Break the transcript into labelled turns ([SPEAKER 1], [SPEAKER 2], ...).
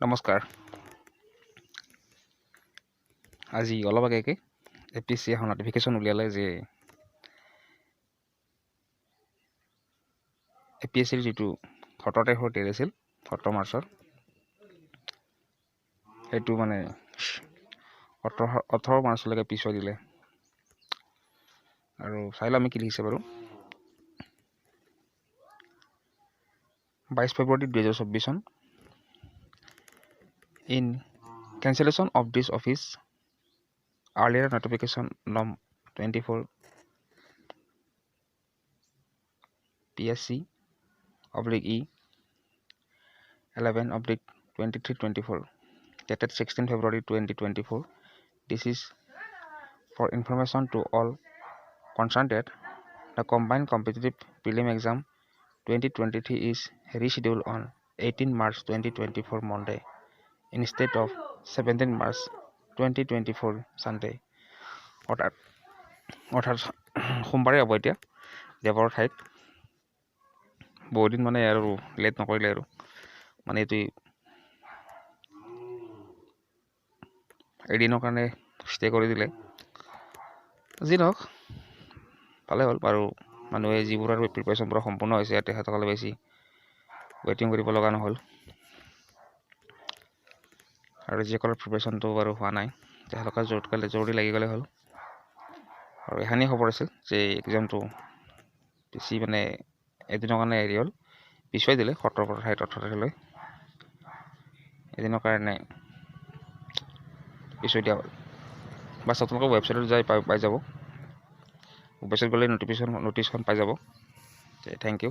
[SPEAKER 1] নমস্কাৰ। আজি অলপ আগেকে APSC এখন নটিফিকেশ্যন উলিয়ালে যে APSCৰ যিটো 17 তাৰিখৰ ডেট আছিল 17 মাৰ্চৰ সেইটো মানে 18 মাৰ্চলৈকে পিছুৱাই দিলে। আৰু চাই লওঁ আমি কি লিখিছে বাৰু। 22 ফেব্ৰুৱাৰী 2024 চন। In cancellation of this office, earlier notification Nom 24 PSC/E 11/2324 dated 16 February 2024. This is for information to all concerned that the combined competitive prelim exam 2023 is rescheduled on 18 March 2024 Monday instead of 17 March 2024 Sunday. অৰ্থাৎ সোমবাৰে হ'ব এতিয়া দেৱৰ ঠাইত। বহুদিন মানে আৰু late নকৰিলে আৰু মানে এইটো এদিনৰ কাৰণে ষ্টে কৰি দিলে। যি নহওক ভালে হ'ল বাৰু। মানুহে যিবোৰ আৰু প্ৰিপাৰেশ্যন পূৰা সম্পূৰ্ণ হৈছে তেখেতসকলে বেছি ৱেইটিং কৰিব লগা নহ'ল। আৰু যিসকলৰ প্ৰিপাৰেশ্যনটো বাৰু হোৱা নাই তেখেতলোকে জৰুৰী লাগি গ'লে হ'ল। আৰু এখানি খবৰ আছিল যে এক্সামটো বেছি মানে এদিনৰ কাৰণে হেৰি হ'ল, পিছুৱাই দিলে 17 ঠাইত 18 তাৰিখলৈ। এদিনৰ কাৰণে পিছুৱাই দিয়া হ'ল। বাছ আপোনালোকৰ ৱেবছাইটত যাই পাই যাব। ৱেবছাইট গ'লে নটিছখন পাই যাব। Thank U.